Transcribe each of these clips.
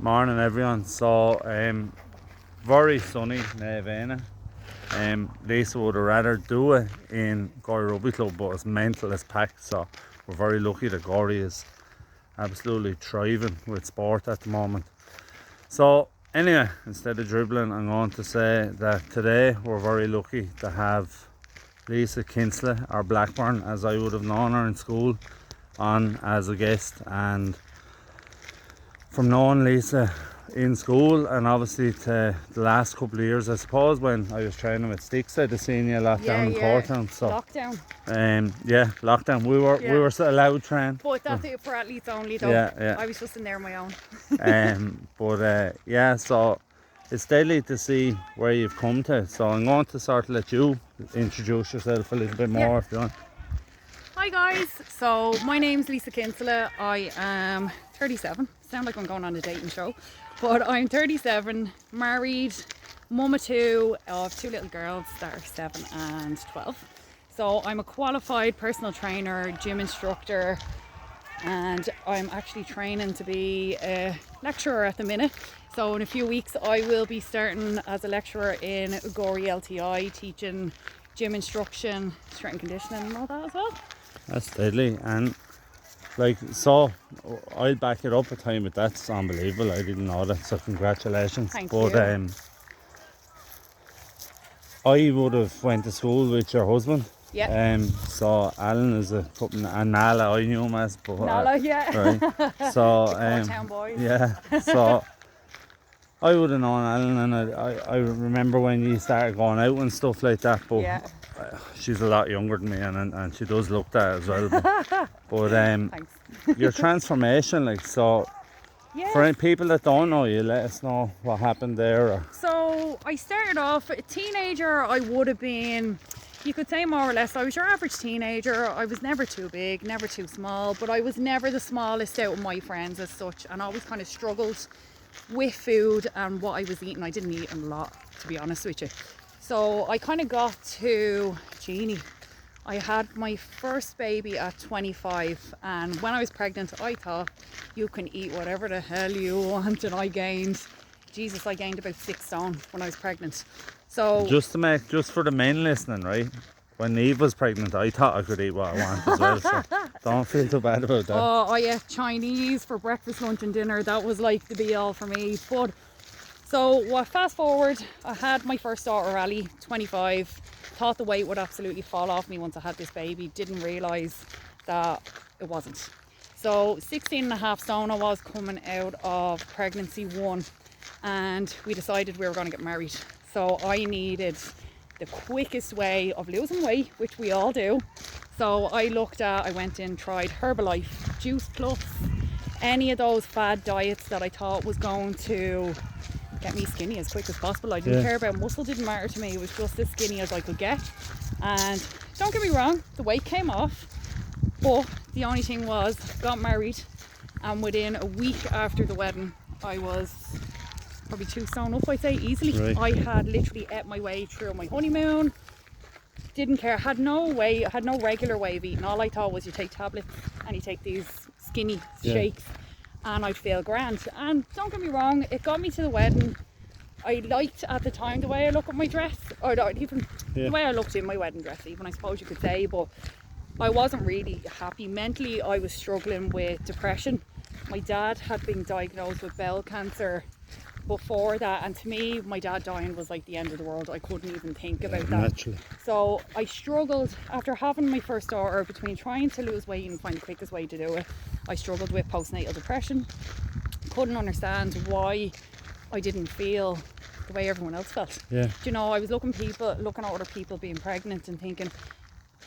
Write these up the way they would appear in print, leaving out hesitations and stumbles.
Morning everyone. So very sunny Navena. Lisa would have rather do it in Gorey Rugby Club, but it's mental, it's packed, so we're very lucky that Gorey is absolutely thriving with sport at the moment. So anyway, instead of dribbling, I'm going to say that today we're very lucky to have Lisa Kinsella, our Blackburn, as I would have known her in school, on as a guest. And from knowing Lisa in school and obviously to the last couple of years, I suppose, when I was training with Sticks, I'd have seen you a lot down in Courtown. So lockdown. Lockdown. We were still allowed train. But that's it for athletes only though. Yeah. I was just in there on my own. So it's deadly to see where you've come to. So I'm going to sort of let you introduce yourself a little bit more if you want. Hi guys, so my name's Lisa Kinsella. I am 37. Sound like I'm going on a dating show, but I'm 37, married, mum of two little girls that are 7 and 12. So I'm a qualified personal trainer, gym instructor, and I'm actually training to be a lecturer at the minute. So in a few weeks I will be starting as a lecturer in Gorey LTI, teaching gym instruction, strength and conditioning and all that as well. That's deadly, and so I'll back it up a time, but that's unbelievable. I didn't know that, so congratulations. Thank you. I would have went to school with your husband. Yeah. So Alan is and Nala, I knew him as, but Nala, yeah. Right. So Town boys. yeah. So I would have known Alan, and I remember when you started going out and stuff like that. But yeah. She's a lot younger than me, and she does look that as well. But Thanks. your transformation, for any people that don't know you, let us know what happened there. So I started off a teenager. I would have been, you could say, more or less, I was your average teenager. I was never too big, never too small, but I was never the smallest out of my friends as such, and always kind of struggled with food and what I was eating. I didn't eat a lot, to be honest with you. So I kind of got to Jeannie. I had my first baby at 25, and when I was pregnant I thought you can eat whatever the hell you want, and I gained about 6 stone when I was pregnant. So just for the men listening, right? When Eve was pregnant, I thought I could eat what I want as well, so don't feel too bad about that. Oh, I ate Chinese for breakfast, lunch and dinner. That was like the be all for me. But so fast forward, I had my first daughter, Ali, 25. Thought the weight would absolutely fall off me once I had this baby. Didn't realise that it wasn't. So 16.5 stone I was coming out of pregnancy 1, and we decided we were going to get married. So I needed the quickest way of losing weight, which we all do. So I went in, tried Herbalife, Juice Plus, any of those fad diets that I thought was going to get me skinny as quick as possible. I didn't care about muscle, didn't matter to me. It was just as skinny as I could get. And don't get me wrong, the weight came off, but the only thing was, got married, and within a week after the wedding I was probably 2 stone up, I'd say, easily. Right. I had literally ate my way through my honeymoon, didn't care, had no regular way of eating. All I thought was, you take tablets and you take these skinny shakes and I'd feel grand. And don't get me wrong, it got me to the wedding. I liked at the time the way I look at my dress, or even the way I looked in my wedding dress, even, I suppose you could say, but I wasn't really happy. Mentally I was struggling with depression. My dad had been diagnosed with bowel cancer before that, and to me my dad dying was like the end of the world. I couldn't even think about that. Naturally. So I struggled after having my first daughter, between trying to lose weight and find the quickest way to do it. I struggled with postnatal depression. Couldn't understand why I didn't feel the way everyone else felt. Yeah. Do you know, I was looking at other people being pregnant and thinking,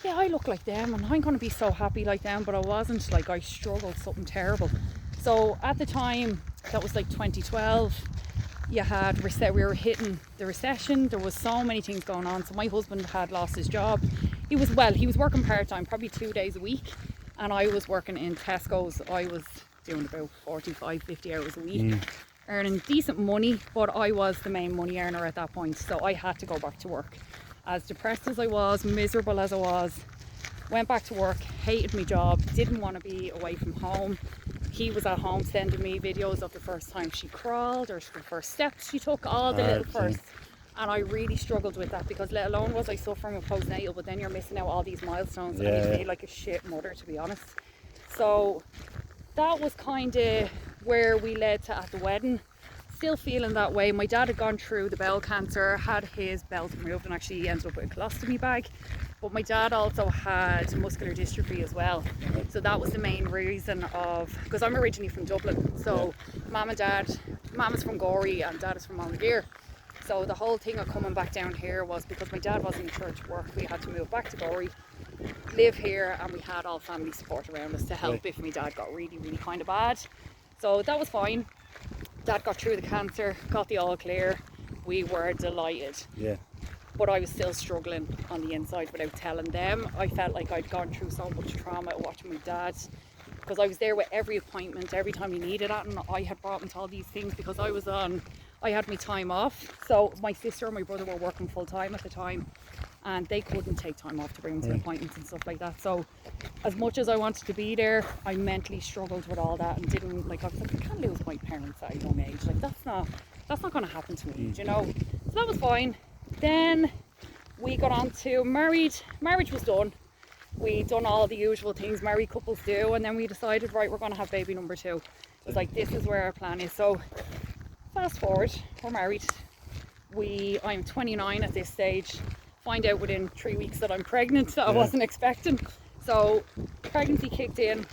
yeah, I look like them and I'm going to be so happy like them, but I wasn't. Like, I struggled something terrible. So at the time, that was like 2012, we were hitting the recession. There was so many things going on. So my husband had lost his job. He was working part-time, probably 2 days a week, and I was working in Tesco's. I was doing about 45, 50 hours a week, earning decent money, but I was the main money earner at that point, so I had to go back to work. As depressed as I was, miserable as I was, went back to work, hated my job, didn't want to be away from home, he was at home sending me videos of the first time she crawled or the first steps she took, all the little firsts. And I really struggled with that, because let alone was I suffering with postnatal, but then you're missing out all these milestones and you feel like a shit mother, to be honest. So that was kind of where we led to at the wedding. Still feeling that way. My dad had gone through the bowel cancer, had his bowels removed, and actually he ended up with a colostomy bag. But my dad also had muscular dystrophy as well. So that was the main reason of, because I'm originally from Dublin. So mum and dad, mum is from Gorey and dad is from Monaghan. So the whole thing of coming back down here was because my dad wasn't in church work, we had to move back to Gorey, live here, and we had all family support around us to help if my dad got really, really kind of bad. So that was fine. Dad got through the cancer, got the all clear. We were delighted. Yeah. But I was still struggling on the inside without telling them. I felt like I'd gone through so much trauma watching my dad, because I was there with every appointment, every time he needed it, and I had brought him to all these things because I had my time off. So my sister and my brother were working full time at the time, and they couldn't take time off to bring him to appointments and stuff like that. So as much as I wanted to be there, I mentally struggled with all that and didn't, like, I was like, I can't lose my parents at a young age. Like, that's not going to happen to me, you know. So that was fine. Then we got on to marriage was done. We'd done all the usual things married couples do, and then we decided, right, we're going to have baby number 2. It was like, this is where our plan is. So fast forward, we're married. I'm 29 at this stage. Find out within 3 weeks that I'm pregnant, that I wasn't expecting. So pregnancy kicked in.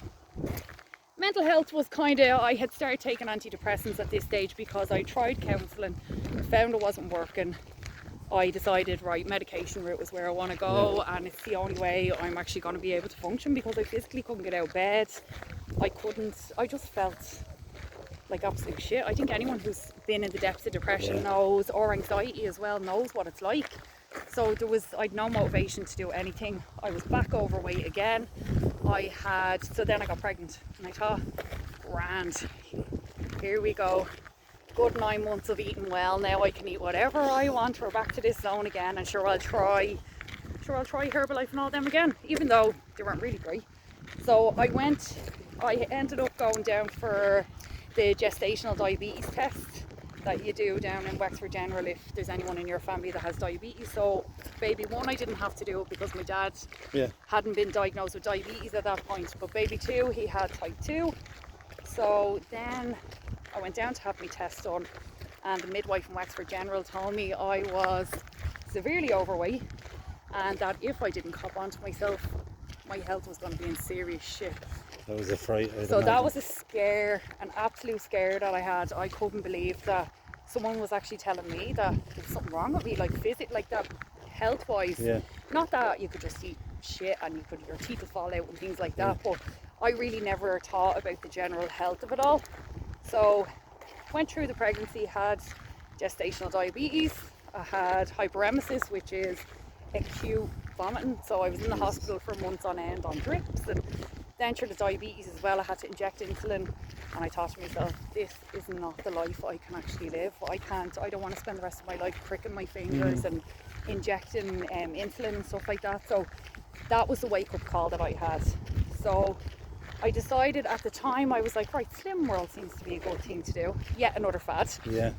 Mental health was I had started taking antidepressants at this stage because I tried counselling, found it wasn't working. I decided, right, medication route is where I want to go, and it's the only way I'm actually going to be able to function, because I physically couldn't get out of bed. I just felt like absolute shit. I think anyone who's been in the depths of depression knows, or anxiety as well, knows what it's like. So I'd no motivation to do anything. I was back overweight again. So then I got pregnant, and I thought, grand, here we go. Good 9 months of eating well. Now I can eat whatever I want. We're back to this zone again, and I'll try Herbalife and all them again, even though they weren't really great. So I ended up going down for the gestational diabetes test that you do down in Wexford General if there's anyone in your family that has diabetes. So baby 1, I didn't have to do it because my dad hadn't been diagnosed with diabetes at that point, but baby 2, he had type 2. So then I went down to have my test done, and the midwife in Wexford General told me I was severely overweight, and that if I didn't cop onto myself, my health was going to be in serious shit. That was a fright. So that was a scare, an absolute scare that I had. I couldn't believe that someone was actually telling me that there's something wrong with me, like like that, health wise. Not that you could just eat shit and your teeth would fall out and things like that, but I really never thought about the general health of it all. So went through the pregnancy, had gestational diabetes, I had hyperemesis, which is acute vomiting. So I was in the hospital for months on end on drips, and then through the diabetes as well, I had to inject insulin, and I thought to myself, this is not the life I can actually live. I don't want to spend the rest of my life pricking my fingers and injecting insulin and stuff like that. So that was the wake-up call that I had. So I decided at the time, I was like, right, Slim World seems to be a good thing to do. Yet another fad.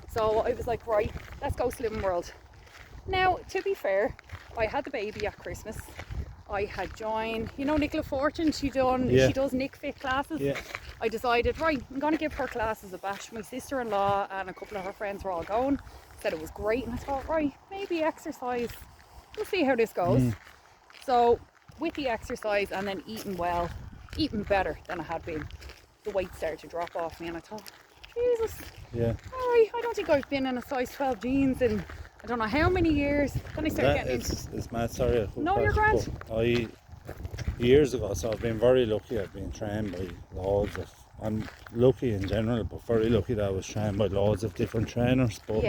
So I was like, right, let's go Slim World. Now, to be fair, I had the baby at Christmas. I had joined, Nicola Fortune, she does Nick Fit classes. I decided, right, I'm going to give her classes a bash. My sister-in-law and a couple of her friends were all going, said it was great, and I thought, right, maybe exercise, we'll see how this goes. So with the exercise and then eating well, eating better than I had been, the weight started to drop off me, and I thought, Jesus, alright, I don't think I've been in a size 12 jeans in I don't know how many years. Then I started getting it's mad, sorry. No, you're grand. Years ago, so I've been very lucky. I've been trained by loads of, I'm lucky in general, but very lucky that I was trained by loads of different trainers. But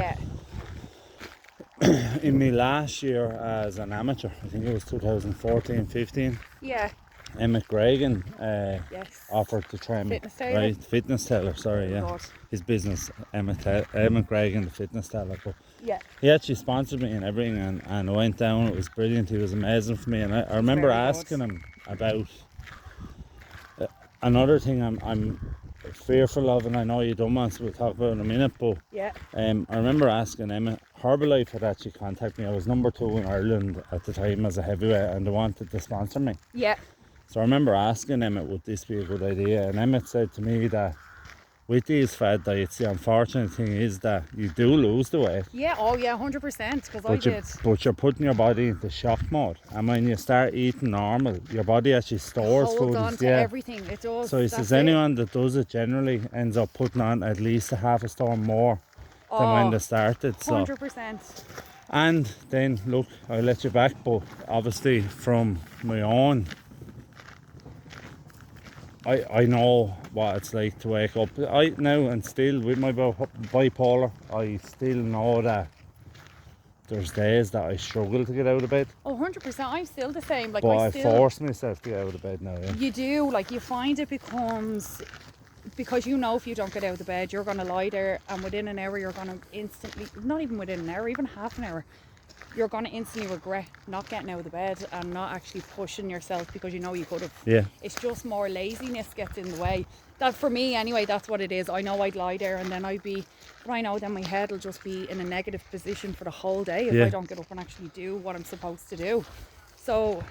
in my last year as an amateur, I think it was 2014-15. Emmett Gregan offered to train me. Fitness Teller, sorry, his business, Emmett Gregan, the Fitness Teller. But he actually sponsored me and everything, and I went down. It was brilliant. He was amazing for me, and I remember asking him about another thing. I'm fearful of, and I know you don't want, so we'll talk about it in a minute, but Yeah. I remember asking Emma, Herbalife had actually contacted me. I was number 2 in Ireland at the time as a heavyweight, and they wanted to sponsor me. Yeah. So I remember asking Emmett, would this be a good idea? And Emmett said to me that with these fad diets, the unfortunate thing is that you do lose the weight. Yeah, oh yeah, 100%, because I did. But you're putting your body into shock mode. And when you start eating normal, your body actually stores Hold food. on to everything, it does. So he says anyone that does it generally ends up putting on at least a half a stone more than when they started. 100%. And then, look, I'll let you back, but obviously from my own, I know what it's like to wake up. I now, and still with my bipolar, I still know that there's days that I struggle to get out of bed. Oh, 100%, I'm still the same. Like, But I force myself to get out of bed now, yeah. You do, like, you find it becomes, because you know if you don't get out of bed, you're going to lie there, and within an hour you're going to instantly, not even within an hour, even half an hour, you're going to instantly regret not getting out of the bed and not actually pushing yourself because you know you could have. Yeah. It's just more laziness gets in the way. That, for me anyway, that's what it is. I know I'd lie there and then I'd be, but I know then my head will just be in a negative position for the whole day if I don't get up and actually do what I'm supposed to do. So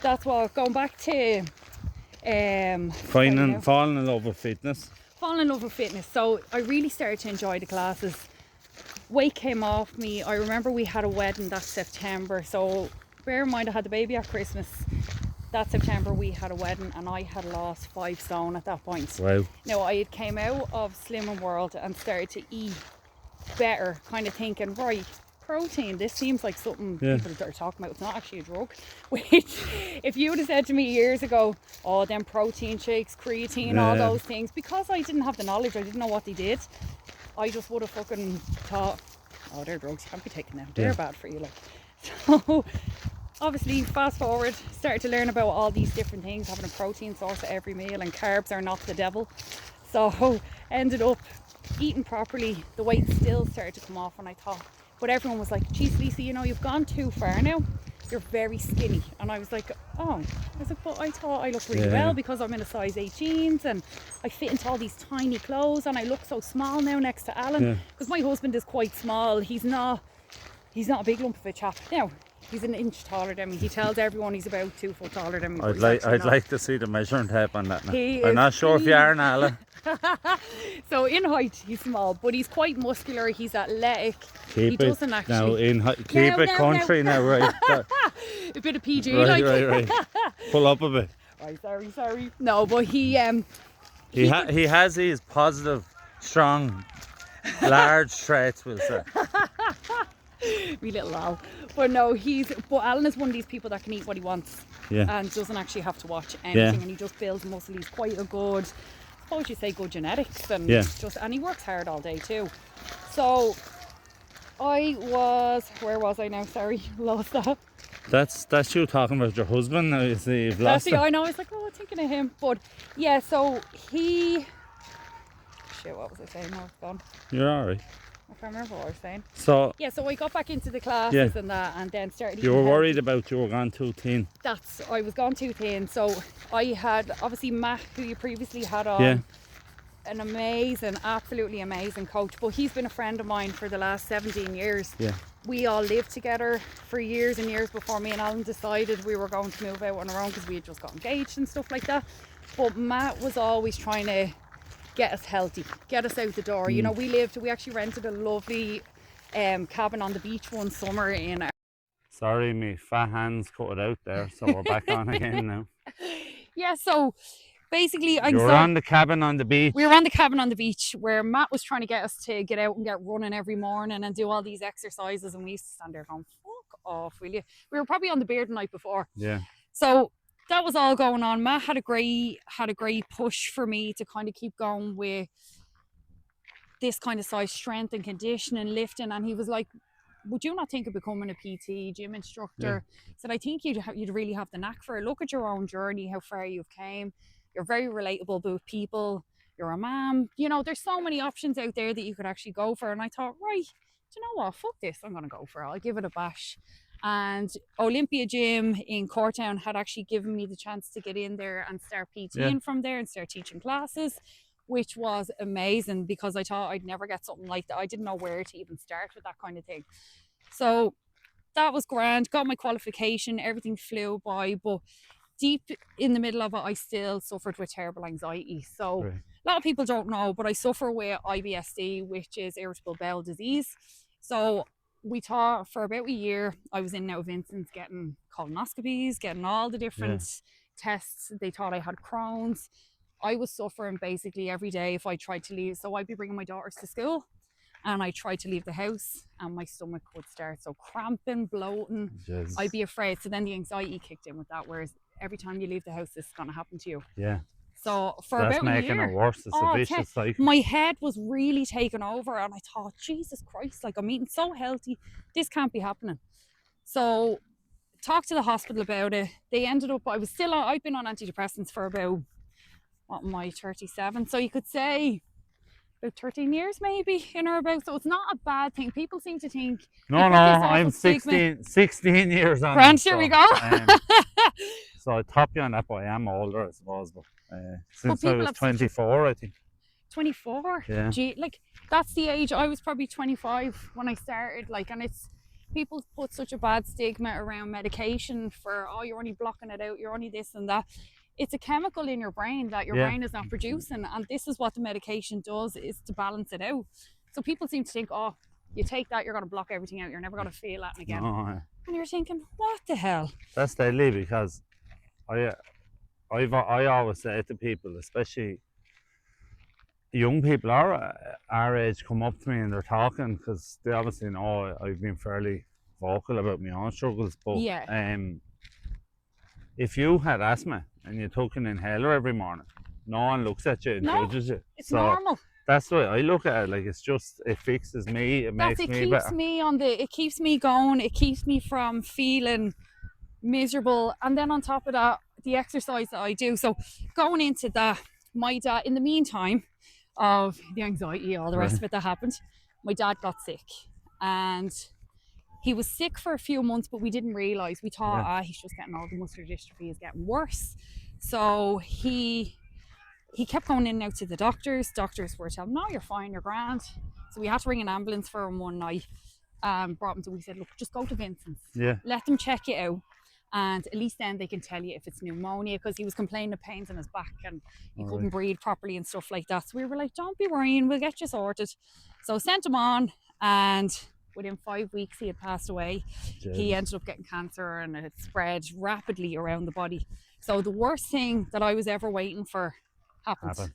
that's what, going back to falling in love with fitness. Falling in love with fitness. So I really started to enjoy the classes. Weight came off me. I remember we had a wedding that September, so bear in mind I had the baby at Christmas. That September we had a wedding and I had lost 5 stone at that point. Wow. Now I had came out of Slimming World and started to eat better, kind of thinking, right, protein, this seems like something people are talking about. It's not actually a drug. Which, if you would have said to me years ago, oh, them protein shakes, creatine, all those things, because I didn't have the knowledge, I didn't know what they did, I just would have fucking thought, oh, they're drugs, you can't be taking them, they're bad for you. Like, so obviously, fast forward, started to learn about all these different things, having a protein source at every meal, and carbs are not the devil. So ended up eating properly. The weight still started to come off, and I thought, but everyone was like, geez, Lisa, you know, you've gone too far now, you're very skinny. And I was like, oh, I was like, but I thought I looked really well because I'm in a size 8 jeans and I fit into all these tiny clothes and I look so small now next to Alan, because my husband is quite small. He's not a big lump of a chap. Now, he's an inch taller than me. He tells everyone he's about 2 foot taller than me. I'd like to see the measuring tape on that now. I'm not sure if you are, Nala. So in height he's small, but he's quite muscular, he's athletic. Keep he it doesn't actually now keep it country now, right? A bit of PG, right, like. right. Pull up a bit. Right, sorry. No, but he has these positive, strong, large traits, we'll say. Me little Al. But no, but Alan is one of these people that can eat what he wants and doesn't actually have to watch anything, and he just builds muscle. He's quite a good, I suppose you say, good genetics, and and he works hard all day too. So where was I now? Sorry, lost that. That's you talking about your husband. I see you've lost it. I know, I was like, oh, I'm thinking of him. But yeah, so shit, what was I saying? No, it's gone. You're alright. I can't remember what I was saying. So I got back into the classes and that, and then started. You were worried about you were gone too thin. I was gone too thin. So I had obviously Matt, who you previously had on, an amazing, absolutely amazing coach. But he's been a friend of mine for the last 17 years. Yeah. We all lived together for years and years before me and Alan decided we were going to move out on our own because we had just got engaged and stuff like that. But Matt was always trying to get us healthy, get us out the door. You know, we actually rented a lovely cabin on the beach one summer in Sorry, me fat hands cut it out there, so we're back on again now. Yeah, so basically you were on the cabin on the beach. We were on the cabin on the beach where Matt was trying to get us to get out and get running every morning and do all these exercises, and we used to stand there going, fuck off, will you? We were probably on the beer the night before. Yeah. So that was all going on. Matt had a great push for me to kind of keep going with this kind of size strength and conditioning, lifting, and he was like, would you not think of becoming a PT, gym instructor? He said, I think you'd really have the knack for it. Look at your own journey, how far you've came. You're very relatable with people. You're a mom. You know, there's so many options out there that you could actually go for. And I thought, right, do you know what? Fuck this. I'm going to go for it. I'll give it a bash. And Olympia Gym in Courtown had actually given me the chance to get in there and start PTing from there and start teaching classes. which was amazing because I thought I'd never get something like that. I didn't know where to even start with that kind of thing. So that was grand, got my qualification, everything flew by, but deep in the middle of it, I still suffered with terrible anxiety. So Right. a lot of people don't know, but I suffer with IBSD, which is irritable bowel disease. So we thought for about a year, I was in now Vincent's getting colonoscopies, getting all the different tests. They thought I had Crohn's. I was suffering basically every day if I tried to leave. So I'd be bringing my daughters to school and I tried to leave the house and my stomach would start so cramping, bloating. Jesus. I'd be afraid. So then the anxiety kicked in with that, whereas every time you leave the house, this is going to happen to you. Yeah. So for That's about a making year, it worse. It's a vicious cycle. my head was really taken over and I thought, Jesus Christ, like I'm eating so healthy. This can't be happening. So talked to the hospital about it. They ended up, I've been on antidepressants for about, 37. So you could say about 13 years maybe in or about. So it's not a bad thing. People seem to think No, I'm 16 years on. Grant, here we go. So I top you on that, but I am older, I suppose. But since I was 24, I think. 24? Yeah. Gee, like that's the age. I was probably 25 when I started. Like, and it's people put such a bad stigma around medication for, oh, you're only blocking it out, you're only this and that. It's a chemical in your brain that your brain is not producing, and this is what the medication does, is to balance it out. So people seem to think, oh, you take that, you're going to block everything out, you're never going to feel that again. No. And you're thinking, what the hell? That's deadly, because I always say to people, especially young people our age, come up to me and they're talking, because they obviously know I've been fairly vocal about my own struggles. But if you had asthma and you took an inhaler every morning, no one looks at you and judges you. It's normal. That's the way I look at it. Like, it's just, it fixes me. It makes me better. It keeps me going. It keeps me from feeling miserable. And then on top of that, the exercise that I do. So going into that, my dad, in the meantime of the anxiety, all the rest of it that happened, my dad got sick. And he was sick for a few months, but we didn't realise. We thought, he's just getting older, muscular dystrophy is getting worse. So he kept going in and out to the doctors. Doctors were telling him, no, you're fine, you're grand. So we had to ring an ambulance for him one night. Brought him to, we said, look, just go to Vincent's. Yeah. Let them check it out. And at least then they can tell you if it's pneumonia, because he was complaining of pains in his back and he couldn't breathe properly and stuff like that. So we were like, don't be worrying, we'll get you sorted. So sent him on, and within 5 weeks he had passed away. Jeez. He ended up getting cancer and it spread rapidly around the body. So the worst thing that I was ever waiting for happened.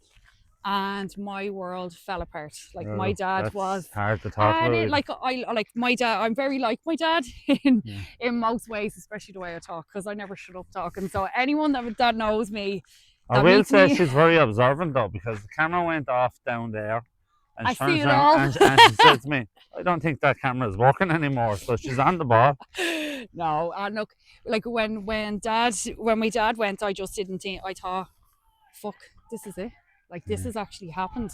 And my world fell apart. Like, my dad was hard to talk about. My dad. I'm very like my dad in most ways, especially the way I talk, because I never shut up talking. So anyone that knows me, I will say she's very observant though, because the camera went off down there, and she turns around and she said to me, "I don't think that camera is working anymore." So she's on the ball. No, and look, like when my dad went, I just didn't think. I thought, fuck, this is it. Like, this has actually happened.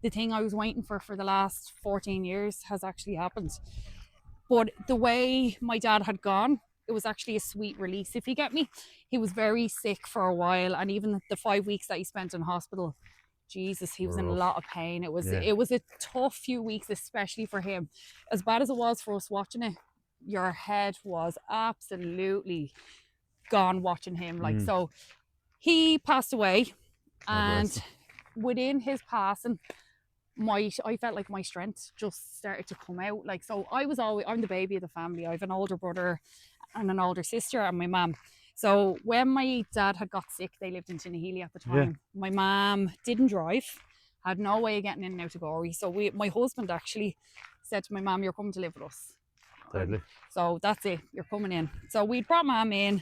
The thing I was waiting for the last 14 years has actually happened. But the way my dad had gone, it was actually a sweet release, if you get me. He was very sick for a while, and even the 5 weeks that he spent in hospital, Jesus, he was in a lot of pain. It was a tough few weeks, especially for him. As bad as it was for us watching it, your head was absolutely gone watching him. Like, so he passed away, and within his passing, I felt like my strength just started to come out. Like, so I'm the baby of the family. I have an older brother and an older sister and my mum. So when my dad had got sick, they lived in Tinnahealy at the time. My mum didn't drive, had no way of getting in and out of Gorey. So my husband actually said to my mum, "You're coming to live with us." So that's it, you're coming in. So we brought mum in.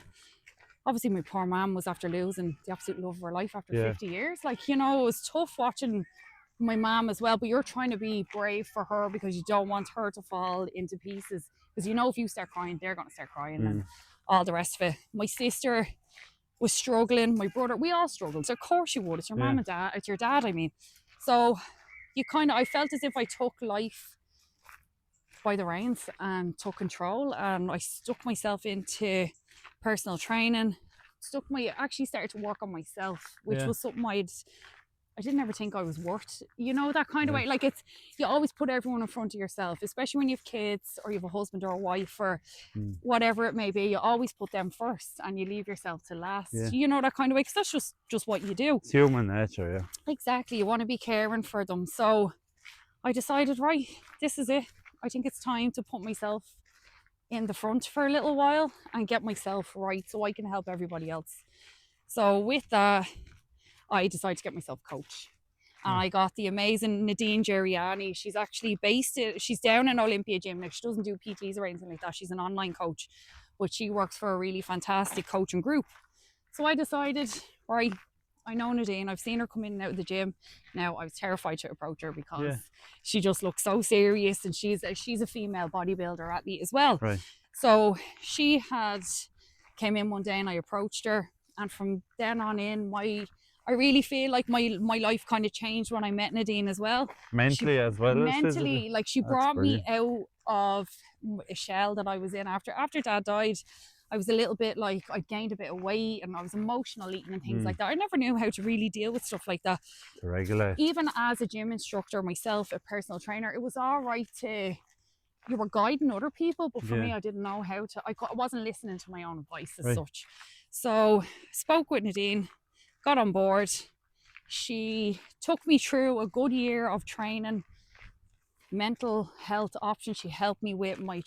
Obviously, my poor mum was after losing the absolute love of her life after 50 years. Like, you know, it was tough watching my mum as well, but you're trying to be brave for her because you don't want her to fall into pieces. Because, you know, if you start crying, they're going to start crying and all the rest of it. My sister was struggling. My brother, we all struggled. So of course you would. It's your mum and dad. It's your dad, I mean. So I felt as if I took life by the reins and took control, and I stuck myself into personal training, actually started to work on myself, which was something I'd I didn't ever think I was worth, that kind of way. Like you always put everyone in front of yourself, especially when you have kids or you have a husband or a wife or whatever it may be. You always put them first and you leave yourself to last. That kind of way, because that's just what you do. It's human nature, yeah. Exactly. You want to be caring for them. So I decided, right, this is it. I think it's time to put myself in the front for a little while and get myself right so I can help everybody else. So with that, I decided to get myself a coach. And I got the amazing Nadine Geriani. She's actually she's down in Olympia Gym. Now, she doesn't do PTs or anything like that. She's an online coach, but she works for a really fantastic coaching group. So I decided, right, I know Nadine. I've seen her come in and out of the gym. Now, I was terrified to approach her because she just looks so serious, and she's a female bodybuilder athlete as well. Right. So she came in one day and I approached her. And from then on in, I really feel like my life kind of changed when I met Nadine as well. Mentally as well as physically. Mentally, like she brought me out of a shell that I was in after Dad died. I was a little bit like, I gained a bit of weight and I was emotional eating and things like that. I never knew how to really deal with stuff like that. To regulate. Even as a gym instructor myself, a personal trainer, it was all right you were guiding other people, but for me, I didn't know how to. I wasn't listening to my own advice as such. So spoke with Nadine, got on board. She took me through a good year of training, mental health options. She helped me with my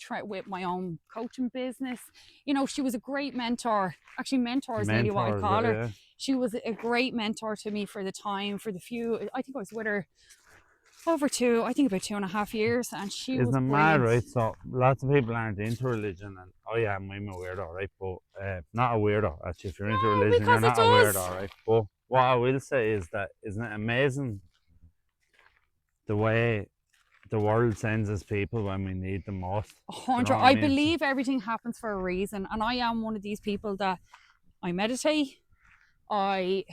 own coaching business. She was a great mentor. Actually, mentor is nearly what I call her. Yeah. She was a great mentor to me for the few. I think I was with her about 2.5 years, and she was brilliant. Mad, right? So lots of people aren't into religion, and I'm a weirdo, right? But not a weirdo, actually. If you're into religion, you're not a weirdo, right? But what I will say is that, isn't it amazing the way the world sends us people when we need them most? 100. I believe everything happens for a reason, and I am one of these people that I meditate, I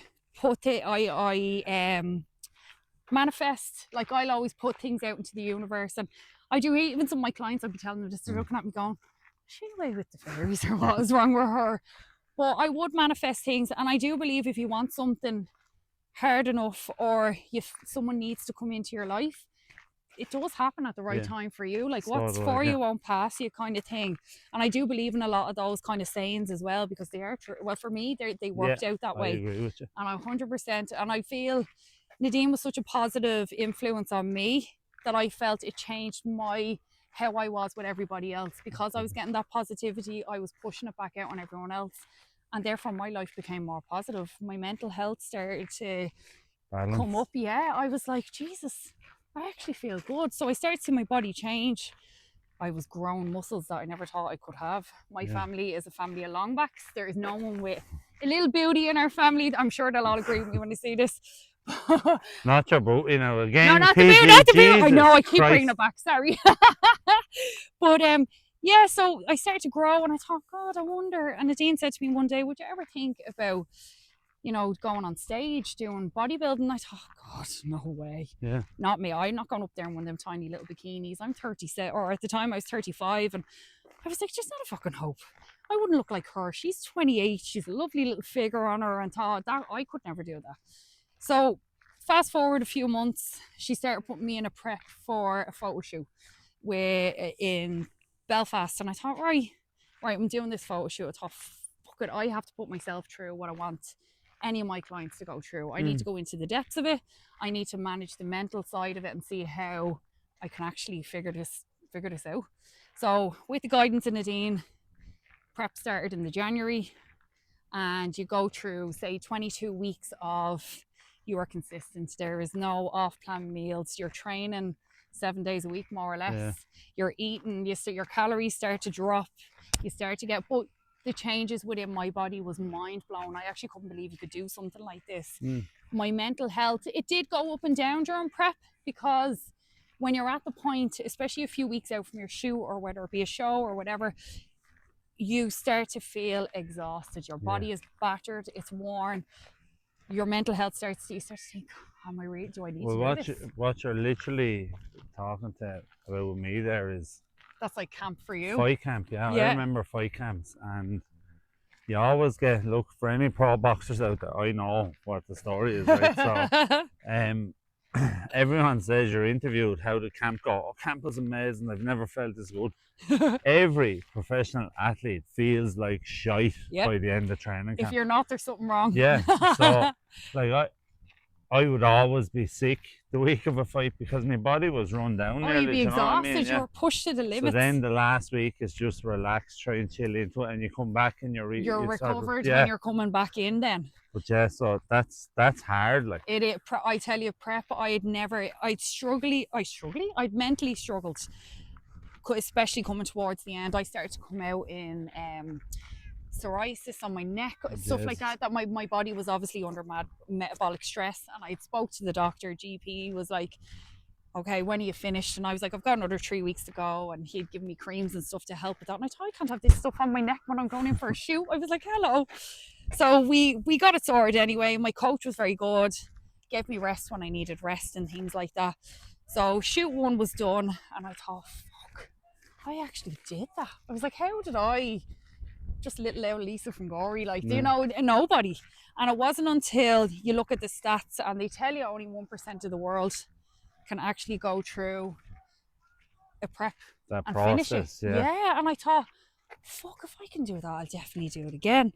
manifest. Like, I'll always put things out into the universe, and I do. Even some of my clients, I'll be telling them this, they're looking at me going, is she away with the fairies or what is wrong with her? But I would manifest things, and I do believe if you want something hard enough, or if someone needs to come into your life, it does happen at the right time for you. Like, what's for you won't pass you, kind of thing. And I do believe in a lot of those kind of sayings as well, because they are true. Well, for me, they worked out that way. I agree with you. And 100%. And I feel Nadine was such a positive influence on me that I felt it changed how I was with everybody else. Because I was getting that positivity, I was pushing it back out on everyone else, and therefore my life became more positive. My mental health started to come up. I was like, Jesus, I actually feel good. So I started seeing my body change. I was growing muscles that I never thought I could have. My family is a family of longbacks. There is no one with a little booty in our family. I'm sure they'll all agree with me when they see this. Not your boot, again. No, not the boot, not the boot. I know, I keep bringing it back, sorry. But so I started to grow, and I thought, God, I wonder. And Nadine said to me one day, would you ever think about, going on stage doing bodybuilding? And I thought, God, no way. Yeah. Not me. I'm not going up there in one of them tiny little bikinis. I'm 37, or at the time I was 35, and I was like, just not a fucking hope. I wouldn't look like her. She's 28. She's a lovely little figure on her, and thought that I could never do that. So fast forward a few months, she started putting me in a prep for a photo shoot in Belfast, and I thought, right, I'm doing this photo shoot. I thought, fuck it, I have to put myself through what I want any of my clients to go through. I need to go into the depths of it. I need to manage the mental side of it and see how I can actually figure this out. So with the guidance of Nadine, prep started in the January, and you go through, say, 22 weeks of you are consistent. There is no off-plan meals. You're training 7 days a week, more or less. Yeah. You're eating. Your calories start to drop. You start to get. But the changes within my body was mind-blowing. I actually couldn't believe you could do something like this. My mental health, it did go up and down during prep, because when you're at the point, especially a few weeks out from your shoot, or whether it be a show or whatever, you start to feel exhausted. Your body is battered. It's worn. Your mental health starts to think, am I really, do I need to do this? What you're literally talking about with me there is... That's like camp for you. Fight camp, yeah. I remember fight camps, and You always get, look, for any pro boxers out there, I know what the story is, right? So, um, everyone says you're interviewed, how did camp go? Oh, camp was amazing, I've never felt this good. Every professional athlete feels like shite Yep. by the end of training If camp. you're not, there's something wrong. Yeah, so, like, I would always be sick the week of a fight because my body was run down. Oh, nearly, you'd be do you know what I exhausted. mean? You Yeah. were pushed to the So limits. then the last week is just relax, try and chill into it, and you come back and you're recovered yeah. when you're coming back in then. But yeah, so that's hard. Like, I tell you, prep, I'd mentally struggled, especially coming towards the end. I started to come out in psoriasis on my neck, stuff like that my body was obviously under metabolic stress, and I spoke to the doctor. GP was like, okay, when are you finished? And I was like, I've got another 3 weeks to go, and he'd give me creams and stuff to help with that. And I thought, I can't have this stuff on my neck when I'm going in for a shoot. I was like, hello. So we got it sorted anyway. My coach was very good, gave me rest when I needed rest and things like that. So shoot 1 was done, and I thought, fuck, I actually did that. I was like, how did I, just little old Lisa from Gorey, like, you know, nobody. And it wasn't until you look at the stats and they tell you only 1% of the world can actually go through a prep that and process, finish it. Yeah, and I thought, fuck, if I can do that, I'll definitely do it again.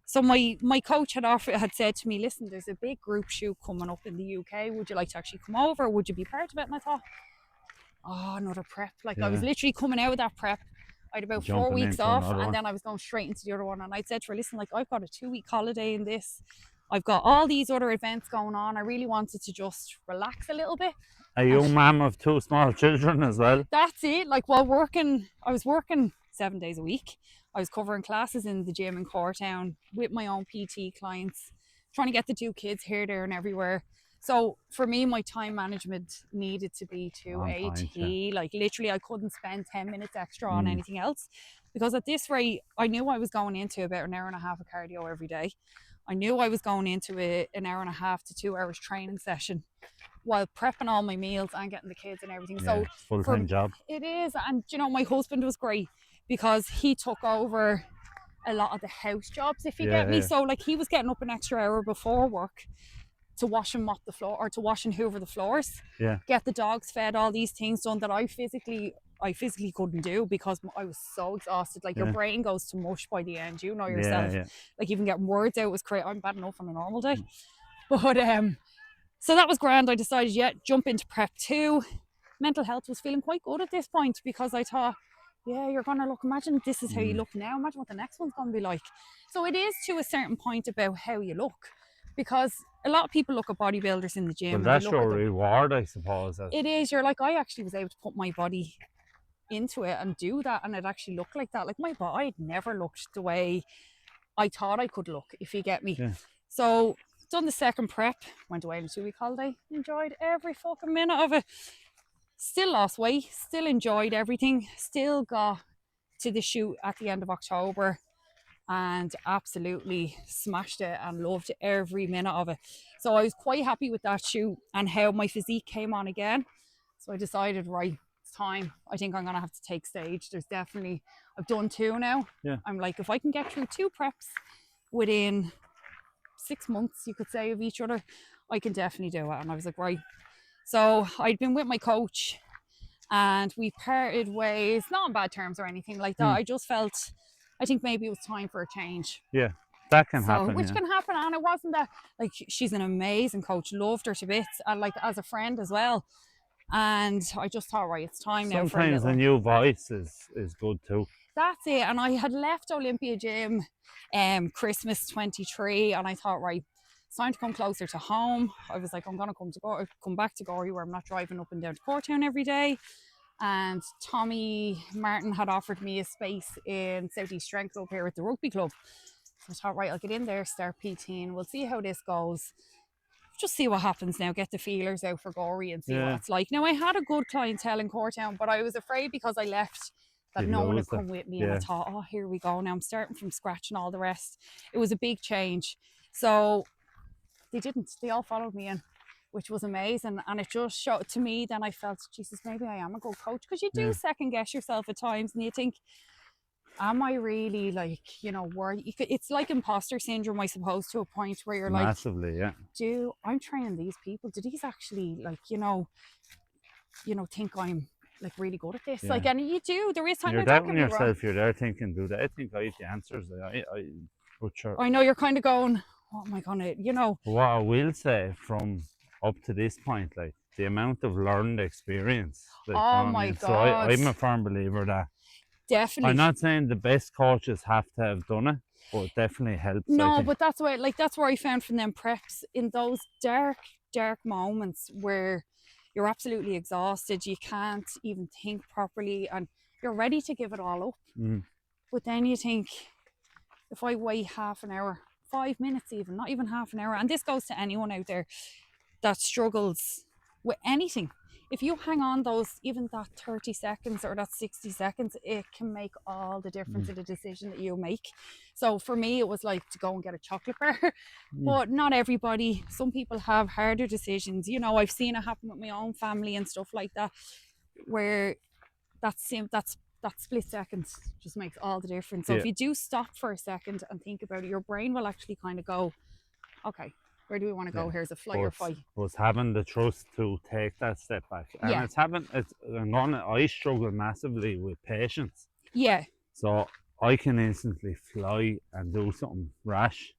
So my coach had said to me, listen, there's a big group shoot coming up in the UK. Would you like to actually come over? Would you be part of it? And I thought, oh, another prep. Like, I was literally coming out of that prep. I had about 4 weeks off, and then I was going straight into the other one. And I said to her, listen, like, I've got a 2-week holiday in this. I've got all these other events going on. I really wanted to just relax a little bit. A young mum of 2 small children as well. That's it. Like, while working, I was working 7 days a week. I was covering classes in the gym in Cortown with my own PT clients, trying to get the 2 kids here, there, and everywhere. So for me, my time management needed to be to a T. Like, literally, I couldn't spend 10 minutes extra on anything else, because at this rate, I knew I was going into about an hour and a half of cardio every day. I knew I was going into an hour and a half to 2 hours training session while prepping all my meals and getting the kids and everything. So full-time job. It is. And, you know, my husband was great because he took over a lot of the house jobs, if you get me. So, like, he was getting up an extra hour before work to wash and mop the floor, or to wash and hoover the floors, get the dogs fed, all these things done that I physically couldn't do because I was so exhausted. Like, your brain goes to mush by the end, you know yourself. Like, even getting words out was crazy. I'm bad enough on a normal day. But so that was grand. I decided, jump into prep 2. Mental health was feeling quite good at this point, because I thought, you're gonna look, imagine this is how you look now, imagine what the next one's gonna be like. So it is to a certain point about how you look, because a lot of people look at bodybuilders in the gym. Well, that's your reward, I suppose. It is. You're like, I actually was able to put my body into it and do that, and it actually looked like that. Like, my body never looked the way I thought I could look, if you get me. So done the second prep, went away on a 2-week holiday, enjoyed every fucking minute of it. Still lost weight, still enjoyed everything, still got to the shoot at the end of October and absolutely smashed it and loved every minute of it. So I was quite happy with that shoot and how my physique came on again. So I decided, right, it's time. I think I'm going to have to take stage. There's definitely, I've done 2 now. I'm like, if I can get through 2 preps within 6 months, you could say, of each other, I can definitely do it. And I was like, right. So I'd been with my coach and we parted ways, not on bad terms or anything like that. I just felt, I think maybe it was time for a change. That can happen. Which can happen. And it wasn't that, like, she's an amazing coach, loved her to bits, and like as a friend as well. And I just thought, right, it's time now for a little. Sometimes a new voice is good too. That's it. And I had left Olympia Gym Christmas 23, and I thought, right, it's time to come closer to home. I was like, I'm going to come back to Gorey, where I'm not driving up and down to Portown every day. And Tommy Martin had offered me a space in Southeast Strength Club here at the rugby club. So I thought, right, I'll get in there, start PTing. We'll see how this goes. Just see what happens now, get the feelers out for Gorey and see what it's like. Now, I had a good clientele in Cortown, but I was afraid because I left that no one would come with me. And I thought, oh, here we go. Now I'm starting from scratch and all the rest. It was a big change. So they didn't. They all followed me in, which was amazing. And it just showed to me, then I felt, Jesus, maybe I am a good coach. Because you do second guess yourself at times and you think, am I really like, it's like imposter syndrome, I suppose, to a point where you're like, Massively, yeah. I'm training these people. Do these actually like, think I'm like really good at this? Yeah. Like, and you do. There is time. You're Now, don't get doubting me wrong. yourself. You're there thinking, do they think I have the answers? But sure. I know you're kind of going, what am I gonna, What I will say from up to this point, like the amount of learned experience, like, you know Oh what I my mean? So God. I'm a firm believer that Definitely. I'm not saying the best coaches have to have done it, but it definitely helps. I No, think. but that's where I found from them preps in those dark moments where you're absolutely exhausted, you can't even think properly, and you're ready to give it all up. Mm. But then you think, if I wait half an hour, 5 minutes even, not even half an hour, and this goes to anyone out there that struggles with anything. If you hang on those, even that 30 seconds or that 60 seconds, it can make all the difference in the decision that you make. So for me, it was like to go and get a chocolate bar. But not everybody. Some people have harder decisions. I've seen it happen with my own family and stuff like that, where that split second just makes all the difference. So if you do stop for a second and think about it, your brain will actually kind of go, okay, where do we want to go? Here's a flight or fight. Was having the trust to take that step back, and I struggle massively with patience. Yeah. So I can instantly fly and do something rash.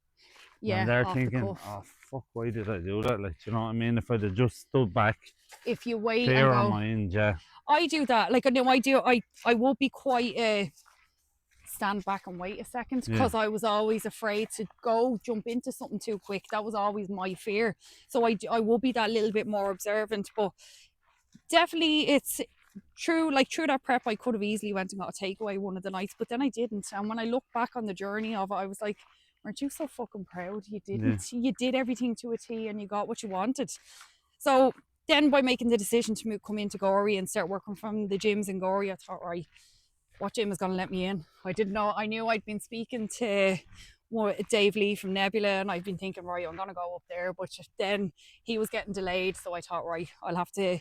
Yeah. And they're thinking, oh fuck, why did I do that? Like, you know what I mean? If I'd have just stood back, if you wait clear and go, mind, yeah. I do that. Like, no, I do. I won't be quite stand back and wait a second, because I was always afraid to jump into something too quick. That was always my fear. So I will be that little bit more observant. But definitely, it's true. Like, through that prep, I could have easily went and got a takeaway one of the nights, but then I didn't. And when I look back on the journey of it, I was like, aren't you so fucking proud? You didn't. You did everything to a T and you got what you wanted. So then, by making the decision to come into Gorey and start working from the gyms in Gorey, I thought, right, what gym is going to let me in? I didn't know. I knew I'd been speaking to Dave Lee from Nebula, and I've been thinking, right, I'm going to go up there. But then he was getting delayed, so I thought, right, I'll have to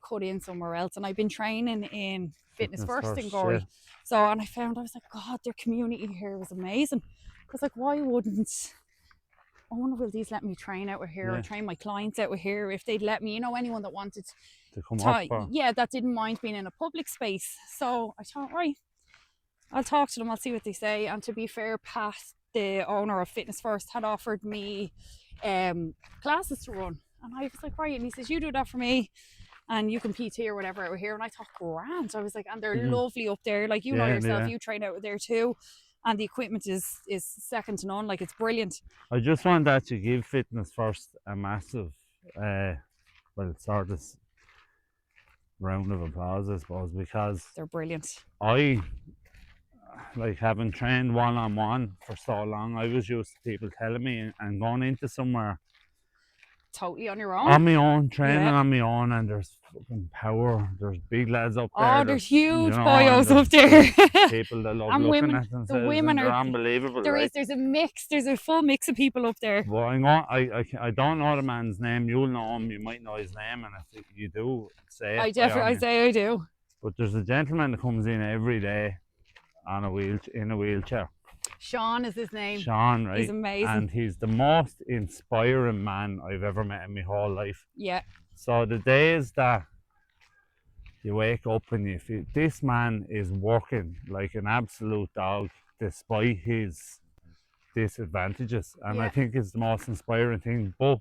cut in somewhere else. And I've been training in Fitness First in Gorey. Yeah. So, and I was like, God, their community here was amazing. Because, like, why wouldn't... I wonder, will these let me train out here or train my clients out here? If they'd let me, anyone that wanted to come up for... that didn't mind being in a public space. So I thought, right, I'll talk to them, I'll see what they say. And to be fair, Pat, the owner of Fitness First, had offered me classes to run. And I was like, right, and he says, you do that for me and you can PT or whatever out here. And I thought, grand. I was like, and they're lovely up there. Like, you know yourself, you train out there too. And the equipment is second to none. Like, it's brilliant. I just want that to give Fitness First a massive, sort of round of applause, I suppose, because they're brilliant. I, like, having trained one-on-one for so long, I was used to people telling me and going into somewhere totally on your own. On my own, training on my own, and there's fucking power. There's big lads up there. Oh, there's huge boyos up there. People that love looking women, at themselves. The women are are unbelievable. There's a mix. There's a full mix of people up there. Well, I don't know the man's name. You'll know him. You might know his name, and if you do, say it. I definitely say I do. But there's a gentleman that comes in every day in a wheelchair. Sean is his name. Sean, right? He's amazing. And he's the most inspiring man I've ever met in my whole life. Yeah. So the days that you wake up and you feel this man is working like an absolute dog despite his disadvantages. And I think it's the most inspiring thing. But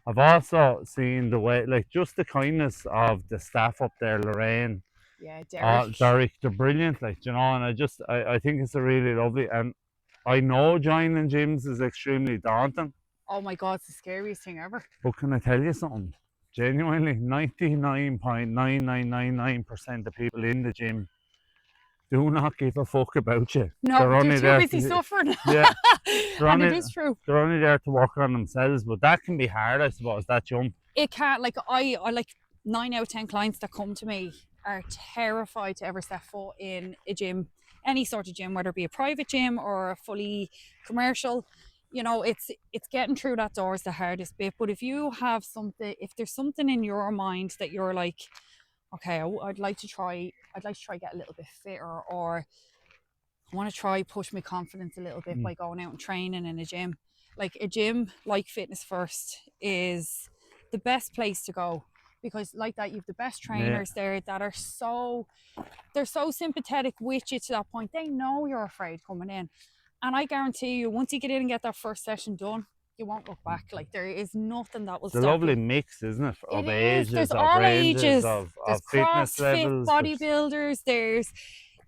I've also seen the way, like, just the kindness of the staff up there, Lorraine. Yeah, Derek. Derek, they're brilliant, like, you know, and I think it's a really lovely, and I know joining gyms is extremely daunting. Oh my God, it's the scariest thing ever. But can I tell you something? Genuinely, 99.9999% of people in the gym do not give a fuck about you. No, they're too busy suffering. Yeah. And it is true. They're only there to work on themselves, but that can be hard, I suppose, that jump. It can't, like, I like 9 out of 10 clients that come to me are terrified to ever step foot in a gym, any sort of gym, whether it be a private gym or a fully commercial. You know, it's getting through that door is the hardest bit. But if you have something, if there's something in your mind that you're like, okay, I'd like to try get a little bit fitter, or I want to try push my confidence a little bit by going out and training in a gym. Like a gym like Fitness First is the best place to go, because like that you've the best trainers there that are they're so sympathetic with you to that point. They know you're afraid coming in, and I guarantee you, once you get in and get that first session done, you won't look back. Like there is nothing that will It's a stop lovely you. mix, isn't it? Of It is. ages, There's of all ranges, ages. of There's fitness CrossFit levels. bodybuilders.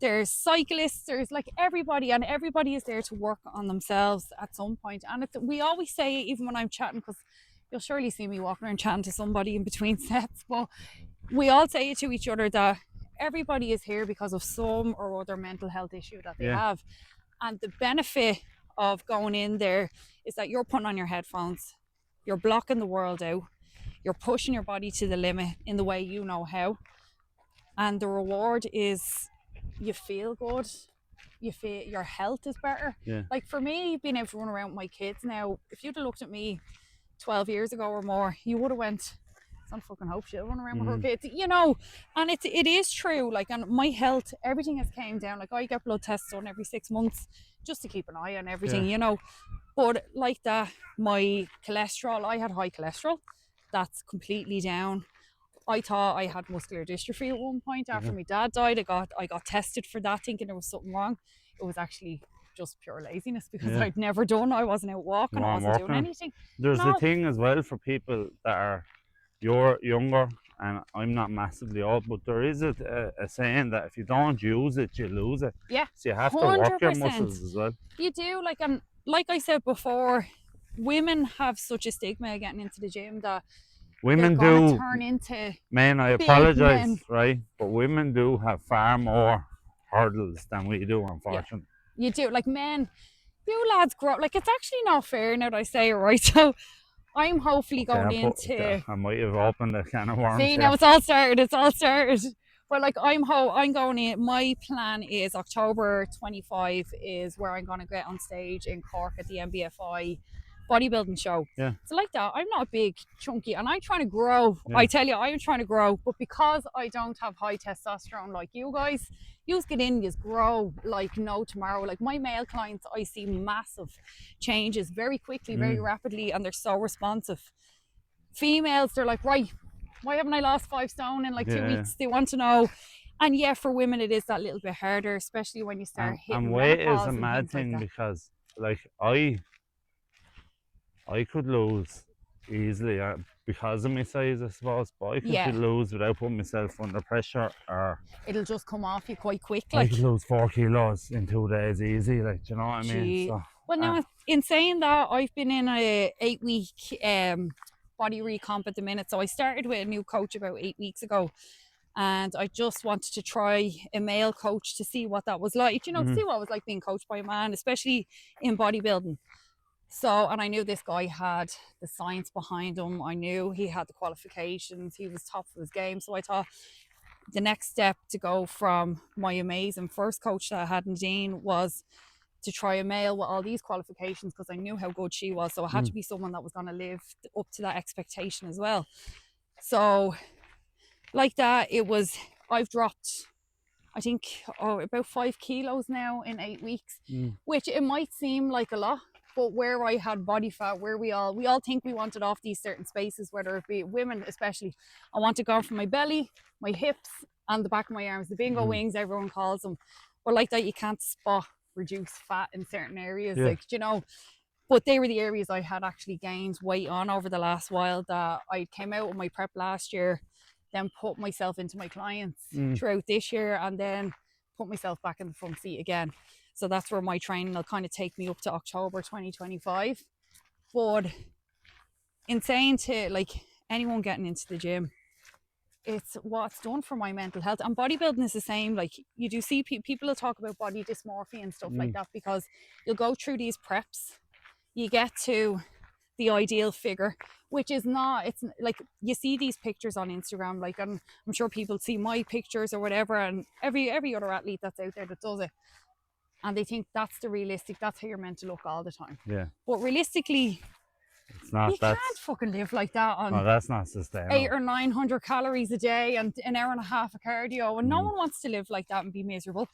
There's cyclists. There's like everybody, and everybody is there to work on themselves at some point. And we always say, even when I'm chatting, because you'll surely see me walking around chatting to somebody in between sets, but we all say it to each other that everybody is here because of some or other mental health issue that they have. And the benefit of going in there is that you're putting on your headphones, you're blocking the world out, you're pushing your body to the limit in the way you know how. And the reward is you feel good, you feel your health is better. Like for me, being able to run around with my kids now, if you'd have looked at me 12 years ago or more, you would have went, I fucking hope she'll run around with her kids, you know. And it is true, like, and my health, everything has came down. Like I get blood tests done every 6 months just to keep an eye on everything, you know. But like that, my cholesterol, I had high cholesterol, that's completely down. I thought I had muscular dystrophy at one point after my dad died. I got tested for that, thinking there was something wrong. It was actually just pure laziness, because I'd never done. I wasn't out walking. I wasn't doing anything. There's a thing as well for people that are you're younger, and I'm not massively old, but there is a saying that if you don't use it, you lose it. Yeah. So you have to work your muscles as well. You do, like, and like I said before, women have such a stigma getting into the gym that women do turn into men. I apologize, right? But women do have far more hurdles than we do, unfortunately. You do, like men, you lads grow, like it's actually not fair now that I say it, right? So I'm hopefully going into. I might have opened a can of worms. See, now it's all started. But like I'm going in. My plan is October 25 is where I'm going to get on stage in Cork at the MBFI bodybuilding show. So like that, I'm not big, chunky, and I'm trying to grow. I tell you, I'm trying to grow, but because I don't have high testosterone like you guys, you get in, you grow like no tomorrow. Like my male clients, I see massive changes very quickly, very rapidly, and they're so responsive. Females, they're like, right, why haven't I lost 5 stone in like 2 weeks? They want to know. And yeah, for women it is that little bit harder, especially when you start hitting and weight menopause is a mad thing, because like I could lose easily because of my size, I suppose, but I could lose without putting myself under pressure, or it'll just come off you quite quick. I could lose 4 kilos in 2 days easy, like, do you know what I mean? So, well, now in saying that, I've been in a 8-week body recomp at the minute. So I started with a new coach about 8 weeks ago, and I just wanted to try a male coach to see what that was like, you know, to see what it was like being coached by a man, especially in bodybuilding. So, and I knew this guy had the science behind him. I knew he had the qualifications. He was top of his game. So I thought the next step to go from my amazing first coach that I had, Nadine, was to try a male with all these qualifications, because I knew how good she was. So it had to be someone that was going to live up to that expectation as well. So like that, I've dropped, I think, about 5 kilos now in 8 weeks, which it might seem like a lot. But where I had body fat, where we all think we want it off these certain spaces, whether it be women especially. I want to go from my belly, my hips, and the back of my arms, the bingo wings, everyone calls them. But like that, you can't spot reduce fat in certain areas, like, you know. But they were the areas I had actually gained weight on over the last while, that I came out with my prep last year, then put myself into my clients throughout this year, and then put myself back in the front seat again. So that's where my training will kind of take me up to October 2025. But in saying to like anyone getting into the gym, it's what's done for my mental health. And bodybuilding is the same. Like you do see people will talk about body dysmorphia and stuff like that, because you'll go through these preps, you get to the ideal figure, which is not, it's like you see these pictures on Instagram, like, and I'm sure people see my pictures or whatever, and every other athlete that's out there that does it, and they think that's the realistic, that's how you're meant to look all the time. But realistically, it's not. You can't fucking live like that on. No, that's not sustainable. 800 or 900 calories a day and an hour and a half of cardio, and no one wants to live like that and be miserable.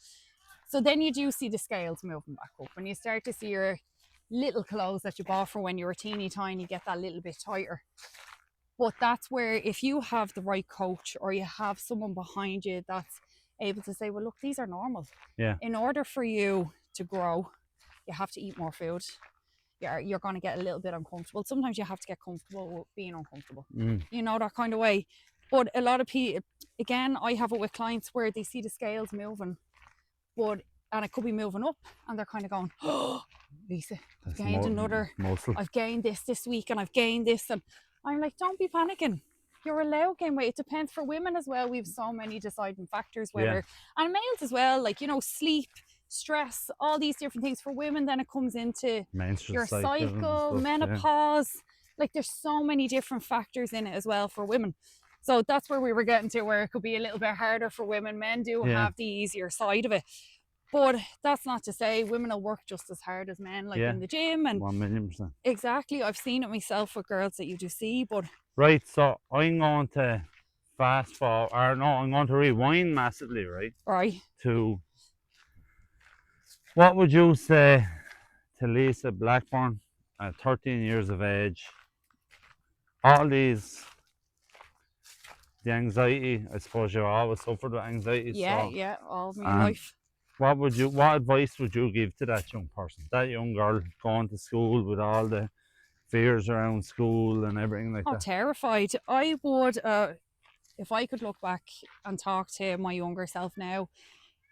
So then you do see the scales moving back up, and you start to see your little clothes that you bought for when you were teeny tiny get that little bit tighter. But that's where, if you have the right coach or you have someone behind you that's able to say, well, look, these are normal. Yeah. In order for you to grow, you have to eat more food. You're going to get a little bit uncomfortable. Sometimes you have to get comfortable with being uncomfortable. You know, that kind of way. But a lot of people, again, I have it with clients where they see the scales moving, and it could be moving up, and they're kind of going, oh, Lisa, I've gained another muscle. I've gained this week, and I've gained this. And I'm like, don't be panicking. You're allowed gain weight. It depends. For women as well, we have so many deciding factors, whether, and males as well, like, you know, sleep, stress, all these different things. For women, then it comes into your cycle, menopause. Like, there's so many different factors in it as well for women. So that's where we were getting to, where it could be a little bit harder for women. Men do have the easier side of it. But that's not to say women will work just as hard as men, like in the gym. And 1,000,000%. Exactly. I've seen it myself with girls that you do see. But right, so I'm going to fast forward, or no, I'm going to rewind massively, right? Right. To what would you say to Lisa Blackburn at 13 years of age? All these, the anxiety, I suppose you always suffered with anxiety. Yeah, all my life. What advice would you give to that young person, that young girl going to school with all the fears around school and everything like that? Terrified. I would, if I could look back and talk to my younger self now,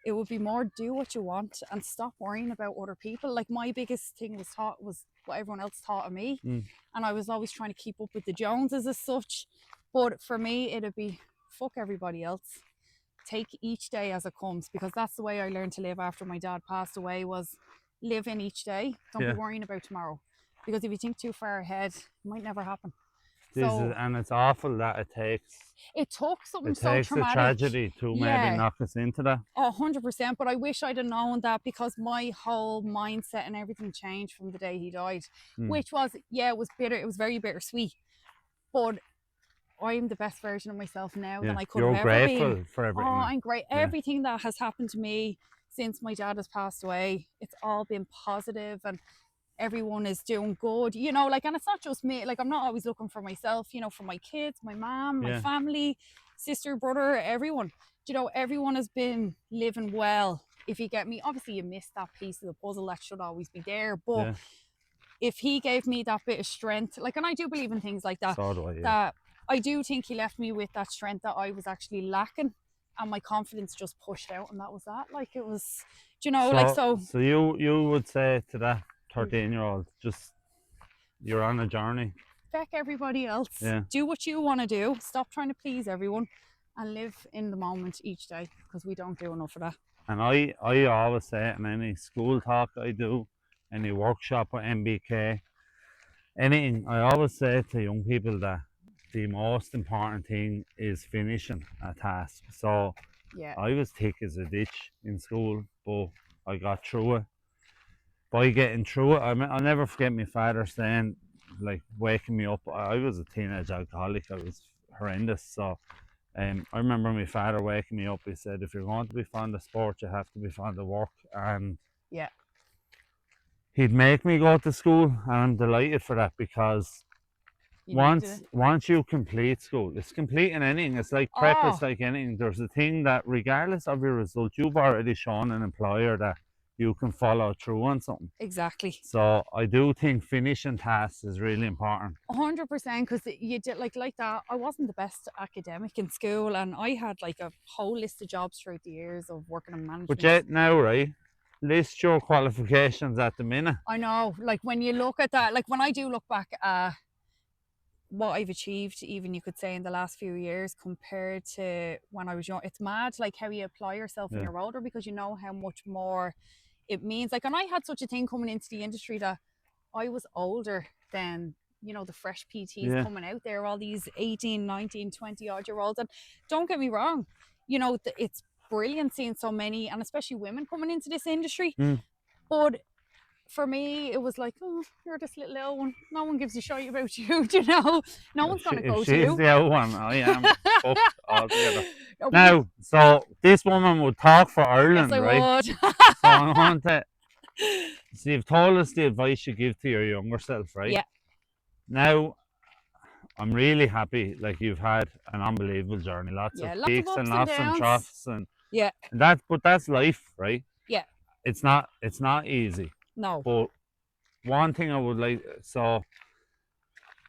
it would be more do what you want and stop worrying about other people. Like, my biggest thing was what everyone else thought of me. And I was always trying to keep up with the Joneses as such. But for me, it'd be fuck everybody else. Take each day as it comes, because that's the way I learned to live after my dad passed away, was live in each day. Don't be worrying about tomorrow, because if you think too far ahead, it might never happen. And it's awful that it took something it so takes traumatic. a tragedy to maybe knock us into that. 100%. But I wish I'd have known that, because my whole mindset and everything changed from the day he died, which was, it was bitter. It was very bittersweet. But I'm the best version of myself now than I could have ever been. You're grateful for everything. I'm great. Everything that has happened to me since my dad has passed away, it's all been positive, and everyone is doing good, you know, like, and it's not just me. Like, I'm not always looking for myself, you know, for my kids, my mom, my family, sister, brother, everyone. You know, everyone has been living well, if you get me. Obviously, you miss that piece of the puzzle that should always be there, but if he gave me that bit of strength, like, and I do believe in things like that, So do I, that I do think he left me with that strength that I was actually lacking, and my confidence just pushed out, and that was that. Like, it was, you know, so you would say to that 13-year-old, just, you're on a journey. Feck everybody else. Do what you want to do. Stop trying to please everyone, and live in the moment each day, because we don't do enough of that. And I always say it in any school talk I do, any workshop or MBK, anything, I always say to young people that the most important thing is finishing a task. So I was thick as a ditch in school, but I got through it. By getting through it, I'll never forget my father saying, like, waking me up. I was a teenage alcoholic. I was horrendous. So I remember my father waking me up. He said, if you're going to be fond of sport, you have to be fond of work. And he'd make me go to school, and I'm delighted for that, because once you complete school, it's completing anything. It's like prep, it's like anything. There's a thing that, regardless of your result, you've already shown an employer that you can follow through on something. Exactly. So I do think finishing tasks is really important. 100%, because you did like that. I wasn't the best academic in school, and I had like a whole list of jobs throughout the years of working in management. But yet now, right, list your qualifications at the minute. I know, like, when you look at that, like, when I do look back at what I've achieved, even you could say in the last few years compared to when I was young, it's mad, like, how you apply yourself when you're older, because you know how much more it means. Like, and I had such a thing coming into the industry that I was older than, you know, the fresh PTs coming out there, all these 18, 19, 20 odd year olds. And don't get me wrong, you know, it's brilliant seeing so many, and especially women, coming into this industry. But for me, it was like, oh, you're this little one. No one gives a shit about you, do you know? No one's going to go If to she's you. the old one, I am fucked altogether. No, but Now, so this woman would talk for yes, Ireland, I right? would. So I want to. So you've told us the advice you give to your younger self, right? Yeah. Now, I'm really happy. Like you've had an unbelievable journey, lots Yeah, of lots of peaks ups and and lots and downs. troughs, and Yeah, that. But that's life, right? yeah, It's not easy. no. But one thing I would like, so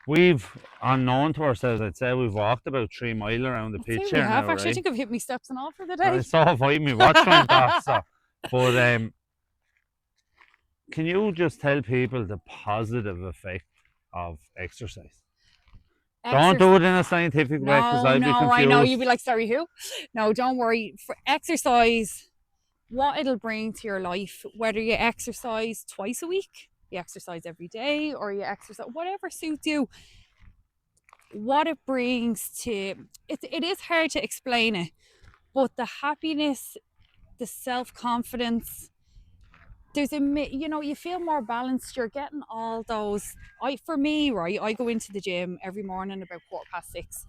we've unknown to ourselves, I'd say we've walked about 3 mile around the I'd say pitch we here have. now, Actually, I right? think I've hit my steps and all for the I day. saw avoid me watch went off, so. But can you just tell people the positive effect of exercise? Don't do it in a scientific way because No, I'd be no, I know. You'd confused. be like, sorry, who? No, don't worry. For exercise, what it'll bring to your life, whether you exercise twice a week, you exercise every day, or you exercise, whatever suits you, what it brings to it is hard to explain it, but the happiness, the self-confidence, there's you feel more balanced. You're getting all those. For me, right, I go into the gym every morning about 6:15.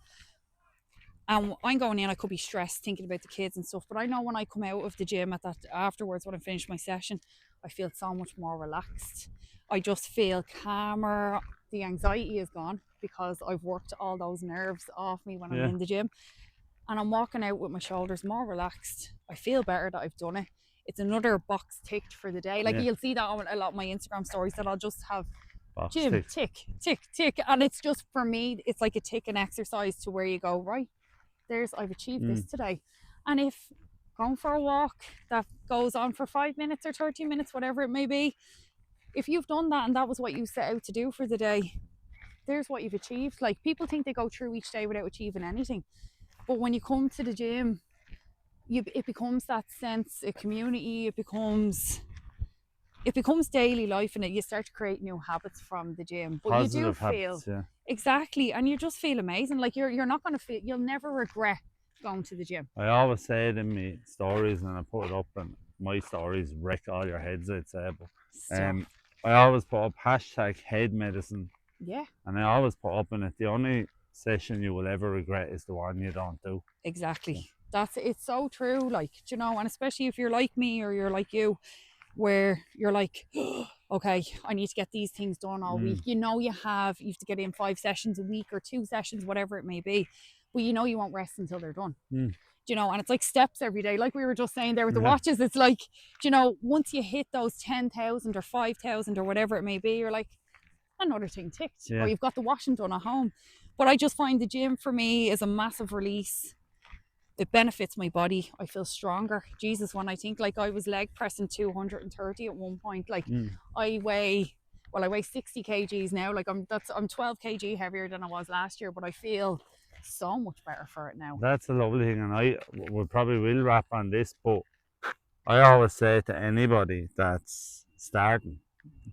And I'm going in, I could be stressed thinking about the kids and stuff, but I know when I come out of the gym at that afterwards, when I finish my session, I feel so much more relaxed. I just feel calmer. The anxiety is gone because I've worked all those nerves off me when I'm Yeah. in the gym. And I'm walking out with my shoulders more relaxed. I feel better that I've done it. It's another box ticked for the day. Like Yeah. you'll see that on a lot of my Instagram stories that I'll just have Box gym, tick. tick. And it's just, for me, it's like a ticking exercise to where you go, right, I've achieved this today. And if going for a walk that goes on for 5 minutes or 30 minutes, whatever it may be, if you've done that and that was what you set out to do for the day, there's what you've achieved. Like, people think they go through each day without achieving anything, but when you come to the gym, it becomes that sense of community. It becomes daily life, and you start to create new habits from the gym. But Positive you do feel habits, yeah. exactly, and you just feel amazing. Like you're not going to feel, you'll never regret going to the gym. I always say it in my stories, and I put it up, and my stories wreck all your heads, I'd say. But I always put up #head medicine, Yeah, and I always put up in it, the only session you will ever regret is the one you don't do. exactly. It's so true. Like, and especially if you're like me or you're like you, where you're like, okay, I need to get these things done all week. You have to get in 5 sessions a week or 2 sessions, whatever it may be, but you won't rest until they're done. And it's like steps every day, like we were just saying there with the watches. It's like, once you hit those 10,000 or 5,000 or whatever it may be, you're like, another thing ticked, or you've got the washing done at home. But I just find the gym for me is a massive release. It benefits my body. I feel stronger. Jesus, when I think, like, I was leg pressing 230 at one point. Like, I weigh 60 kgs now. Like, I'm 12 kg heavier than I was last year, but I feel so much better for it now. That's a lovely thing, and we probably will wrap on this, but I always say to anybody that's starting,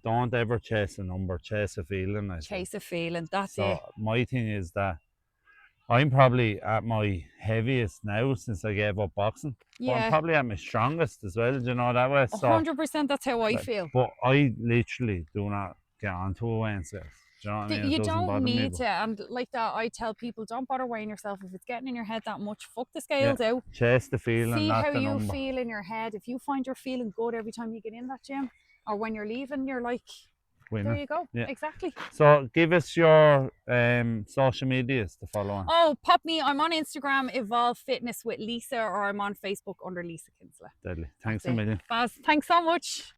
don't ever chase a number, chase a feeling. Chase a feeling, that's it. So my thing is that I'm probably at my heaviest now since I gave up boxing. But I'm probably at my strongest as well, that way. So 100%, that's how I feel. But I literally do not get onto a weighing scale. Do you know what I mean? You don't need to, and like that, I tell people, don't bother weighing yourself. If it's getting in your head that much, fuck the scales out. Chase the feeling, see not how the you number. feel in your head. If you find you're feeling good every time you get in that gym, or when you're leaving, you're like, winner. There you go. Yeah. Exactly. So give us your social medias to follow on. Oh, pop me. I'm on Instagram, Evolve Fitness with Lisa, or I'm on Facebook under Lisa Kinsella. Deadly. Thanks a million. Baz, thanks so much.